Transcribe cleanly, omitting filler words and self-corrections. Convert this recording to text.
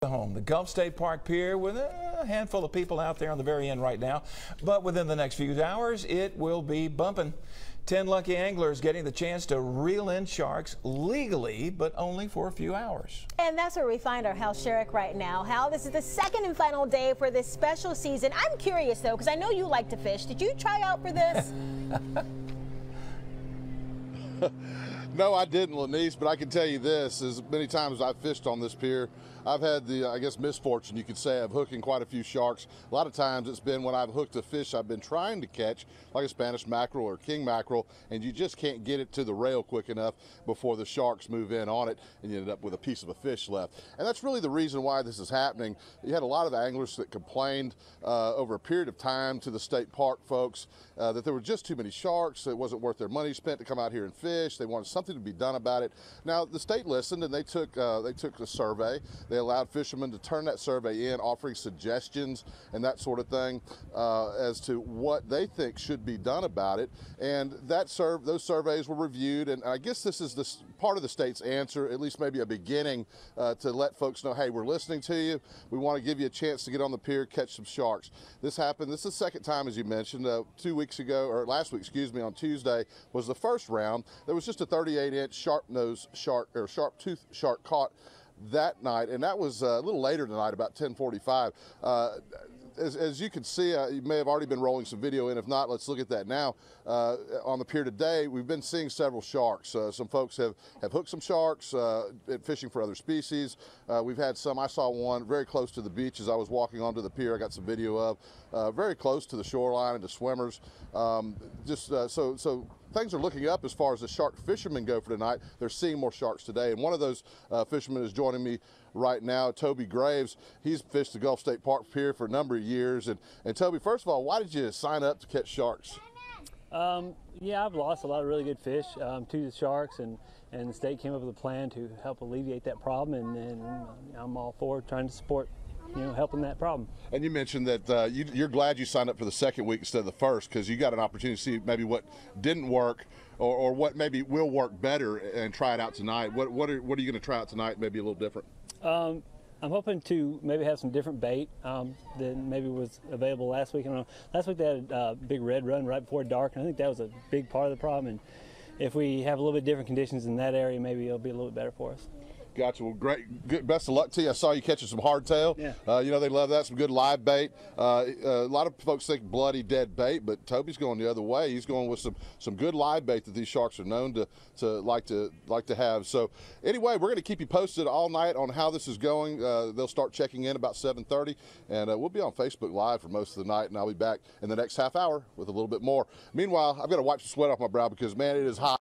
Home, the Gulf State Park Pier, with a handful of people out there on the very end right now. But within the next few hours, it will be bumping. 10 lucky anglers getting the chance to reel in sharks legally, but only for a few hours. And that's where we find our Hal Sherrick right now. Hal, this is the second and final day for this special season. I'm curious, though, because I know you like to fish. Did you try out for this? No, I didn't, Lanice, but I can tell you this, as many times as I've fished on this pier, I've had the, I guess, misfortune, you could say, of hooking quite a few sharks. A lot of times it's been when I've hooked a fish I've been trying to catch, like a Spanish mackerel or king mackerel, and you just can't get it to the rail quick enough before the sharks move in on it, and you end up with a piece of a fish left. And that's really the reason why this is happening. You had a lot of anglers that complained over a period of time to the state park folks that there were just too many sharks, it wasn't worth their money spent to come out here and fish. They wanted something to be done about it. Now, the state listened, and they took a survey. They allowed fishermen to turn that survey in, offering suggestions and that sort of thing as to what they think should be done about it. And those surveys were reviewed, and I guess this is part of the state's answer, at least maybe a beginning, to let folks know, hey, we're listening to you. We want to give you a chance to get on the pier, catch some sharks. This happened. This is the second time, as you mentioned. 2 weeks ago, or last week, excuse me, on Tuesday was the first round. There was just a 38-inch sharp-nosed shark, or sharp-toothed shark caught that night, and that was a little later tonight, about 10:45. As you can see, you may have already been rolling some video in. If not, let's look at that now. On the pier today, we've been seeing several sharks. Some folks have hooked some sharks, fishing for other species. We've had some. I saw one very close to the beach as I was walking onto the pier. I got some video of very close to the shoreline and to swimmers. So things are looking up as far as the shark fishermen go for tonight. They're seeing more sharks today, and one of those fishermen is joining me right now, Toby Graves. He's fished the Gulf State Park Pier for a number of years. And Toby, first of all, why did you sign up to catch sharks? Yeah, I've lost a lot of really good fish to the sharks, and the state came up with a plan to help alleviate that problem, and I'm all for trying to support helping that problem. And you mentioned that you're glad you signed up for the second week instead of the first, because you got an opportunity to see maybe what didn't work or what maybe will work better and try it out tonight. What are you going to try out tonight, maybe a little different? I'm hoping to maybe have some different bait than maybe was available last week. Last week they had a big red run right before dark, and I think that was a big part of the problem. And if we have a little bit different conditions in that area, maybe it'll be a little bit better for us. Gotcha. Well, great. Good. Best of luck to you. I saw you catching some hardtail. Yeah. They love that. Some good live bait. A lot of folks think bloody dead bait, but Toby's going the other way. He's going with some good live bait that these sharks are known to like to have. So anyway, we're going to keep you posted all night on how this is going. They'll start checking in about 7:30, and we'll be on Facebook Live for most of the night, and I'll be back in the next half hour with a little bit more. Meanwhile, I've got to wipe the sweat off my brow because, man, it is hot.